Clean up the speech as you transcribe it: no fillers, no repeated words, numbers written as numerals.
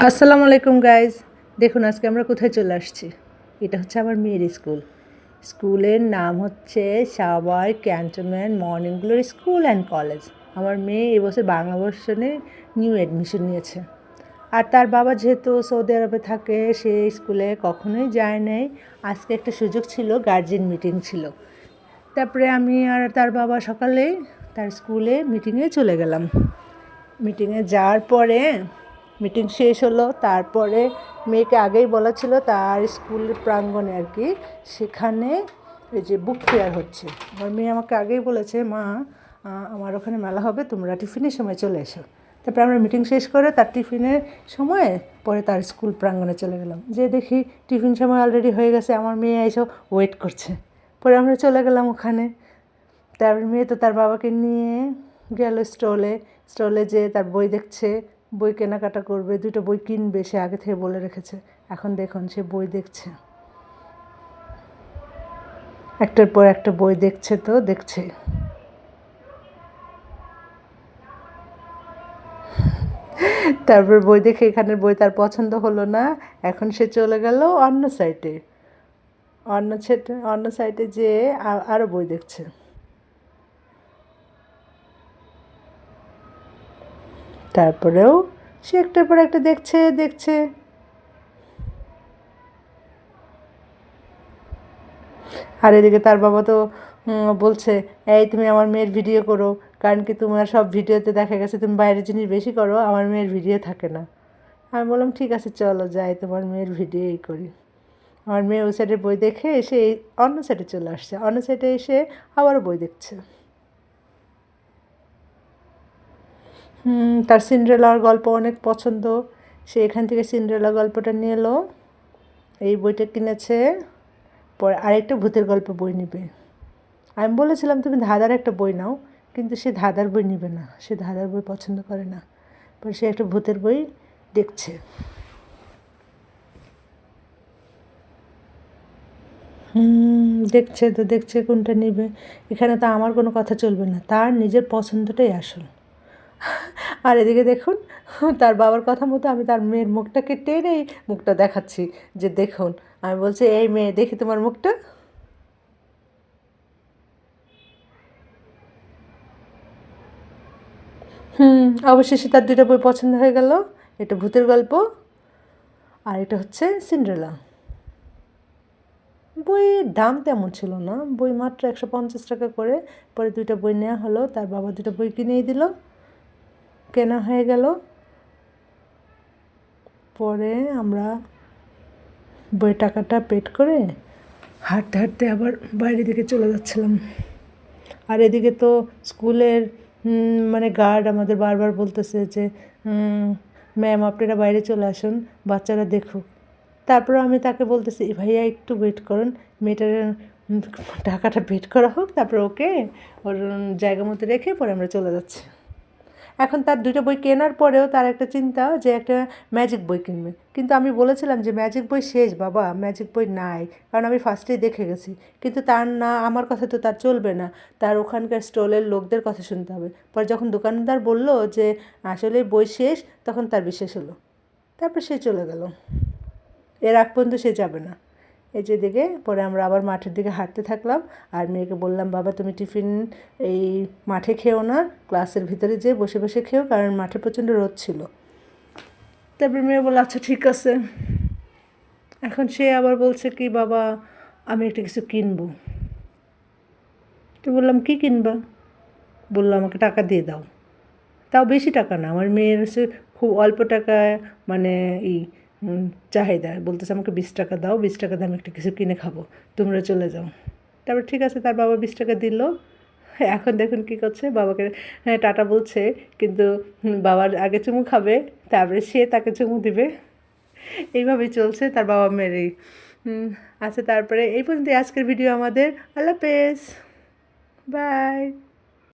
আসসালামু আলাইকুম গাইজ। দেখুন আজকে আমরা কোথায় চলে আসছি। এটা হচ্ছে আমার মেয়ের স্কুল। স্কুলের নাম হচ্ছে Savar cantonment morning glory school and college. আমার মেয়ে এবছর বাংলা ভার্সনে নিউ অ্যাডমিশন নিয়েছে। আর তার বাবা যেহেতু সৌদি আরবে থাকে, সে স্কুলে কখনোই যায় নাই। আজকে একটা সুযোগ ছিল, গার্জিয়ান মিটিং ছিল। তারপরে আমি আর তার বাবা সকালে তার স্কুলে মিটিংয়ে চলে গেলাম। মিটিংয়ে যাওয়ার পরে মিটিং শেষ হলো। তারপরে মেয়েকে আগেই বলা ছিল তার স্কুলের প্রাঙ্গণে আর কি, সেখানে এই যে বুক ফেয়ার হচ্ছে। আমার মেয়ে আমাকে আগেই বলেছে, মা আমার ওখানে মেলা হবে, তোমরা টিফিনের সময় চলে এসো। তারপরে আমরা মিটিং শেষ করে তার টিফিনের সময় পরে তার স্কুল প্রাঙ্গণে চলে গেলাম। যে দেখি টিফিন সময় অলরেডি হয়ে গেছে, আমার মেয়ে এসে ওয়েট করছে। পরে আমরা চলে গেলাম ওখানে। তারপরে মেয়ে তো তার বাবাকে নিয়ে গেল স্টলে যেয়ে তার বই দেখছে, বই কেনাকাটা করবে, দুটো বই কিনবে, সে আগে থেকে বলে রেখেছে। এখন দেখুন সে বই দেখছে, একটার পর একটা বই দেখছে তো দেখছে। তারপর বই দেখে এখানের বই তার পছন্দ হলো না। এখন সে চলে গেল অন্য সাইটে যেয়ে আরও বই দেখছে। তারপরেও সে একটার পর একটা দেখছে। আর এদিকে তার বাবা তো বলছে, এই তুমি আমার মেয়ের ভিডিও করো, কারণ কি তোমার সব ভিডিওতে দেখা গেছে তুমি বাইরের জিনিস বেশি করো, আমার মেয়ের ভিডিও থাকে না। আমি বললাম ঠিক আছে চলো যাই, তোমার মেয়ের ভিডিওই করি। আমার মেয়ে ওই সাইডে বই দেখে এসে অন্য সাইডে চলে আসছে, অন্য সাইডে এসে আবারও বই দেখছে। তার সিন্ড্রেলার গল্প অনেক পছন্দ, সে এখান থেকে সিন্ড্রেলা গল্পটা নিয়ে এলো, এই বইটা কিনেছে। পরে আরেকটা ভূতের গল্প বই নেবে। আমি বলেছিলাম তুমি ধাঁধার একটা বই নাও, কিন্তু সে ধাঁধার বই নেবে না, সে ধাঁধার বই পছন্দ করে না। পরে সে একটা ভূতের বই দেখছে। দেখছে কোনটা নেবে। এখানে তো আমার কোনো কথা চলবে না, তার নিজের পছন্দটাই আসল। আর এদিকে দেখুন, তার বাবার কথা মতো আমি তার মেয়ের মুখটাকে টেনেই মুখটা দেখাচ্ছি, যে দেখুন। আমি বলছি, এই মেয়ে দেখি তোমার মুখটা। অবশেষে তার দুটো বই পছন্দ হয়ে গেল। এটা ভূতের গল্প আর এটা হচ্ছে সিন্ড্রেলা। বইয়ের দাম তেমন ছিল না, বই মাত্র 150 টাকা করে। পরে দুইটা বই নেওয়া হলো, তার বাবা দুটো বই কিনেই দিল, কেনা হয়ে গেল। পরে আমরা বই টাকাটা পেড করে হাঁটতে হাঁটতে আবার বাইরের দিকে চলে যাচ্ছিলাম। আর এদিকে তো স্কুলের মানে গার্ড আমাদের বারবার বলতেছে যে ম্যাম আপনারা বাইরে চলে আসুন, বাচ্চারা দেখুক। তারপর আমি তাকে বলতেছি, ভাইয়া একটু ওয়েট করুন, মেয়েটার টাকাটা পেড করা হোক, তারপর ওকে ওর জায়গা মতো রেখে পরে আমরা চলে যাচ্ছি। এখন তার দুটো বই কেনার পরেও তার একটা চিন্তা যে একটা ম্যাজিক বই কিনবে। কিন্তু আমি বলেছিলাম যে ম্যাজিক বই শেষ বাবা, ম্যাজিক বই নাই, কারণ আমি ফার্স্টেই দেখে গেছি। কিন্তু তার না, আমার কথা তো তার চলবে না, তার ওখানকার স্টলের লোকদের কথা শুনতে হবে। পরে যখন দোকানদার বলল যে আসলে বই শেষ, তখন তার বিশ্বাস হলো। তারপর সে চলে গেল, এর আগ পর্যন্ত সে যাবে না। এই যে দিকে পরে আমরা আবার মাঠের দিকে হাঁটতে থাকলাম। আর মেয়েকে বললাম, বাবা তুমি টিফিন এই মাঠে খেও না, ক্লাসের ভিতরে যেয়ে বসে বসে খেও, কারণ মাঠে প্রচণ্ড রোদ ছিল। তারপরে মেয়ে বলল আচ্ছা ঠিক আছে। এখন সে আবার বলছে কি, বাবা আমি একটা কিছু কিনবো। তো বললাম কী কিনবা? বললো আমাকে টাকা দিয়ে দাও। তাও বেশি টাকা না, আমার মেয়ের হচ্ছে খুব অল্প টাকায়, মানে এই চাহিদা। বলতেছে আমাকে 20 টাকা দাও, 20 টাকা দিয়ে আমি একটা কিছু কিনে খাবো, তোমরা চলে যাও। তারপর ঠিক আছে, তার বাবা 20 টাকা দিল। এখন দেখুন কী করছে, বাবাকে টাটা বলছে, কিন্তু বাবার আগে চুমু খাবে, তারপরে সে তাকে চুমু দিবে। এইভাবেই চলছে তার বাবা মেয়েরই। আচ্ছা, তারপরে এই পর্যন্ত আজকের ভিডিও আমাদের। আল্লাহ হাফেজ, বাই।